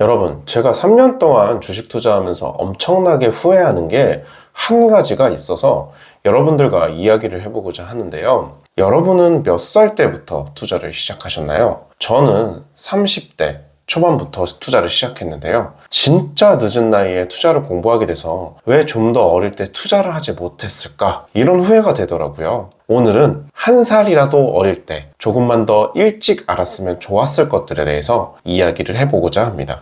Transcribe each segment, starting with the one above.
여러분, 제가 3년 동안 주식 투자하면서 엄청나게 후회하는 게 한 가지가 있어서 여러분들과 이야기를 해보고자 하는데요. 여러분은 몇 살 때부터 투자를 시작하셨나요? 저는 30대 초반부터 투자를 시작했는데요. 진짜 늦은 나이에 투자를 공부하게 돼서 왜 좀 더 어릴 때 투자를 하지 못했을까? 이런 후회가 되더라고요. 오늘은 한 살이라도 어릴 때 조금만 더 일찍 알았으면 좋았을 것들에 대해서 이야기를 해보고자 합니다.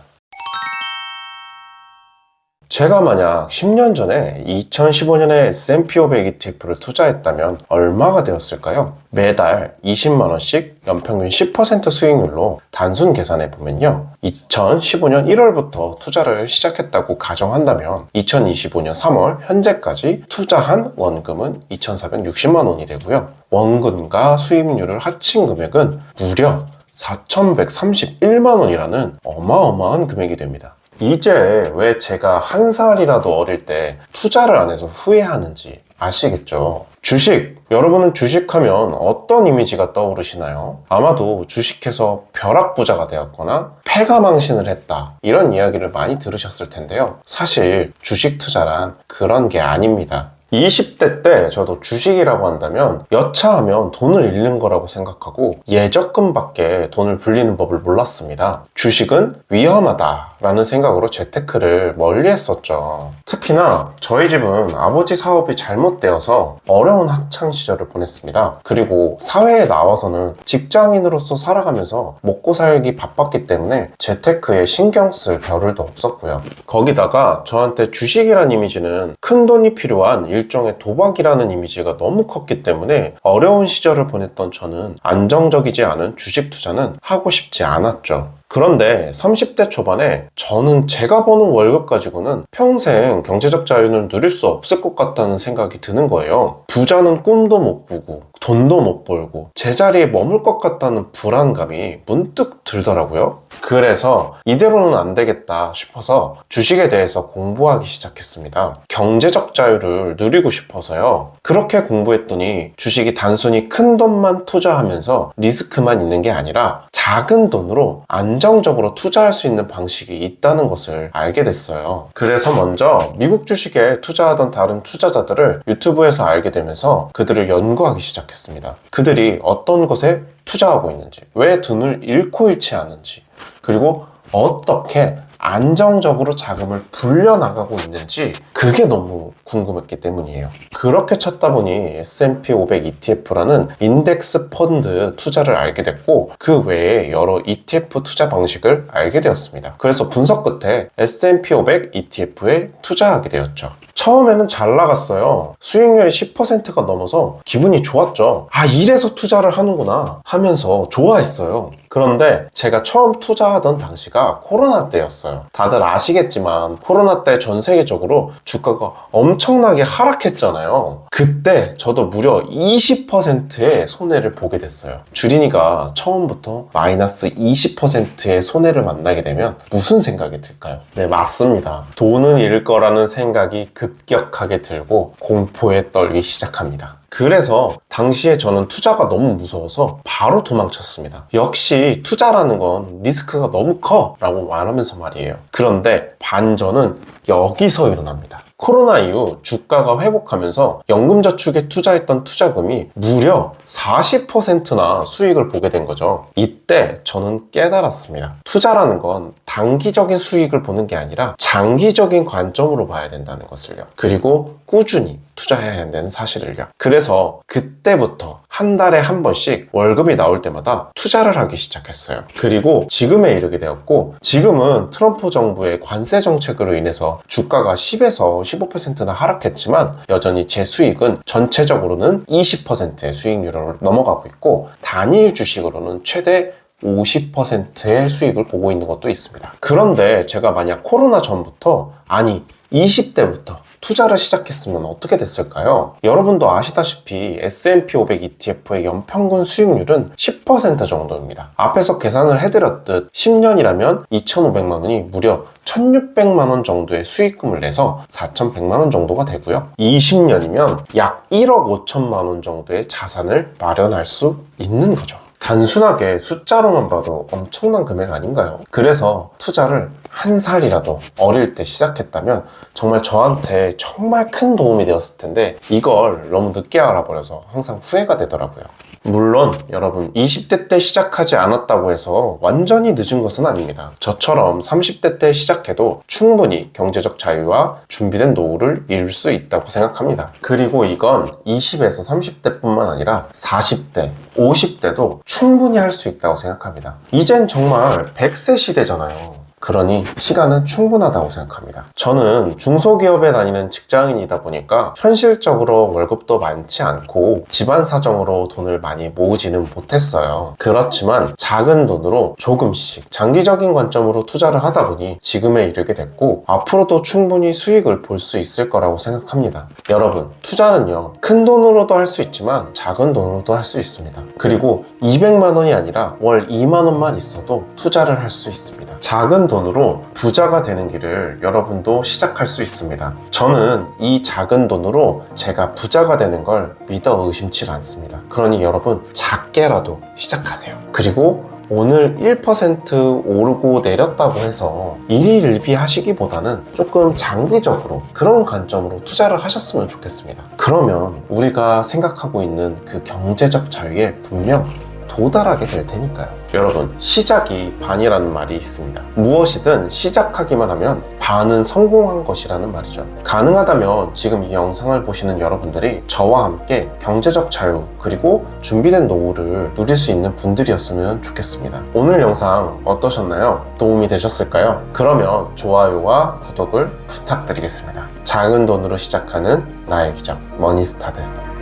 제가 만약 10년 전에 2015년에 S&P 500 ETF를 투자했다면 얼마가 되었을까요? 매달 20만원씩 연평균 10% 수익률로 단순 계산해 보면요. 2015년 1월부터 투자를 시작했다고 가정한다면 2025년 3월 현재까지 투자한 원금은 2,460만원이 되고요. 원금과 수익률을 합친 금액은 무려 4,131만원이라는 어마어마한 금액이 됩니다. 이제 왜 제가 한 살이라도 어릴 때 투자를 안 해서 후회하는지 아시겠죠? 주식, 여러분은 주식하면 어떤 이미지가 떠오르시나요? 아마도 주식해서 벼락부자가 되었거나 패가망신을 했다, 이런 이야기를 많이 들으셨을 텐데요. 사실 주식 투자란 그런 게 아닙니다. 20대 때 저도 주식이라고 한다면 여차하면 돈을 잃는 거라고 생각하고 예적금밖에 돈을 불리는 법을 몰랐습니다. 주식은 위험하다라는 생각으로 재테크를 멀리 했었죠. 특히나 저희 집은 아버지 사업이 잘못되어서 어려운 학창 시절을 보냈습니다. 그리고 사회에 나와서는 직장인으로서 살아가면서 먹고 살기 바빴기 때문에 재테크에 신경 쓸 겨를도 없었고요. 거기다가 저한테 주식이란 이미지는 큰 돈이 필요한 일종의 도박이라는 이미지가 너무 컸기 때문에 어려운 시절을 보냈던 저는 안정적이지 않은 주식 투자는 하고 싶지 않았죠. 그런데 30대 초반에 저는 제가 버는 월급 가지고는 평생 경제적 자유를 누릴 수 없을 것 같다는 생각이 드는 거예요. 부자는 꿈도 못 꾸고 돈도 못 벌고 제자리에 머물 것 같다는 불안감이 문득 들더라고요. 그래서 이대로는 안 되겠다 싶어서 주식에 대해서 공부하기 시작했습니다. 경제적 자유를 누리고 싶어서요. 그렇게 공부했더니 주식이 단순히 큰 돈만 투자하면서 리스크만 있는 게 아니라 작은 돈으로 안정적으로 투자할 수 있는 방식이 있다는 것을 알게 됐어요. 그래서 먼저 미국 주식에 투자하던 다른 투자자들을 유튜브에서 알게 되면서 그들을 연구하기 시작했습니다. 그들이 어떤 것에 투자하고 있는지, 왜 돈을 잃고 잃지 않은지, 그리고 어떻게 안정적으로 자금을 불려나가고 있는지, 그게 너무 궁금했기 때문이에요. 그렇게 찾다 보니 S&P 500 ETF라는 인덱스 펀드 투자를 알게 됐고, 그 외에 여러 ETF 투자 방식을 알게 되었습니다. 그래서 분석 끝에 S&P 500 ETF에 투자하게 되었죠. 처음에는 잘 나갔어요. 수익률이 10%가 넘어서 기분이 좋았죠. 아, 이래서 투자를 하는구나 하면서 좋아했어요. 그런데 제가 처음 투자하던 당시가 코로나 때였어요. 다들 아시겠지만 코로나 때 전 세계적으로 주가가 엄청나게 하락했잖아요. 그때 저도 무려 20%의 손해를 보게 됐어요. 주린이가 처음부터 마이너스 20%의 손해를 만나게 되면 무슨 생각이 들까요? 네, 맞습니다. 돈은 잃을 거라는 생각이 급격하게 들고 공포에 떨기 시작합니다. 그래서 당시에 저는 투자가 너무 무서워서 바로 도망쳤습니다. 역시 투자라는 건 리스크가 너무 커 라고 말하면서 말이에요. 그런데 반전은 여기서 일어납니다. 코로나 이후 주가가 회복하면서 연금저축에 투자했던 투자금이 무려 40%나 수익을 보게 된 거죠. 이때 저는 깨달았습니다. 투자라는 건 단기적인 수익을 보는 게 아니라 장기적인 관점으로 봐야 된다는 것을요. 그리고 꾸준히 투자해야 한다는 사실을요. 그래서 그때부터 한 달에 한 번씩 월급이 나올 때마다 투자를 하기 시작했어요. 그리고 지금에 이르게 되었고, 지금은 트럼프 정부의 관세 정책으로 인해서 주가가 10에서 15%나 하락했지만 여전히 제 수익은 전체적으로는 20%의 수익률을 넘어가고 있고, 단일 주식으로는 최대 50%의 수익을 보고 있는 것도 있습니다. 그런데 제가 만약 코로나 전부터, 아니 20대부터 투자를 시작했으면 어떻게 됐을까요? 여러분도 아시다시피 S&P 500 ETF의 연평균 수익률은 10% 정도입니다. 앞에서 계산을 해드렸듯 10년이라면 2,500만 원이 무려 1,600만 원 정도의 수익금을 내서 4,100만 원 정도가 되고요. 20년이면 약 1억 5천만 원 정도의 자산을 마련할 수 있는 거죠. 단순하게 숫자로만 봐도 엄청난 금액 아닌가요? 그래서 투자를 한 살이라도 어릴 때 시작했다면 정말 저한테 정말 큰 도움이 되었을 텐데 이걸 너무 늦게 알아버려서 항상 후회가 되더라고요. 물론 여러분 20대 때 시작하지 않았다고 해서 완전히 늦은 것은 아닙니다. 저처럼 30대 때 시작해도 충분히 경제적 자유와 준비된 노후를 이룰 수 있다고 생각합니다. 그리고 이건 20에서 30대뿐만 아니라 40대, 50대도 충분히 할 수 있다고 생각합니다. 이젠 정말 100세 시대잖아요. 그러니 시간은 충분하다고 생각합니다. 저는 중소기업에 다니는 직장인이다 보니까 현실적으로 월급도 많지 않고 집안 사정으로 돈을 많이 모으지는 못했어요. 그렇지만 작은 돈으로 조금씩 장기적인 관점으로 투자를 하다 보니 지금에 이르게 됐고 앞으로도 충분히 수익을 볼 수 있을 거라고 생각합니다. 여러분, 투자는요, 큰 돈으로도 할 수 있지만 작은 돈으로도 할 수 있습니다. 그리고 200만 원이 아니라 월 2만 원만 있어도 투자를 할 수 있습니다. 작은 돈으로 부자가 되는 길을 여러분도 시작할 수 있습니다. 저는 이 작은 돈으로 제가 부자가 되는 걸 믿어 의심치 않습니다. 그러니 여러분 작게라도 시작하세요. 그리고 오늘 1% 오르고 내렸다고 해서 일희일비 하시기보다는 조금 장기적으로 그런 관점으로 투자를 하셨으면 좋겠습니다. 그러면 우리가 생각하고 있는 그 경제적 자유에 분명 도달하게 될 테니까요. 여러분, 시작이 반이라는 말이 있습니다. 무엇이든 시작하기만 하면 반은 성공한 것이라는 말이죠. 가능하다면 지금 이 영상을 보시는 여러분들이 저와 함께 경제적 자유 그리고 준비된 노후를 누릴 수 있는 분들이었으면 좋겠습니다. 오늘 영상 어떠셨나요? 도움이 되셨을까요? 그러면 좋아요와 구독을 부탁드리겠습니다. 작은 돈으로 시작하는 나의 기적 머니스타들.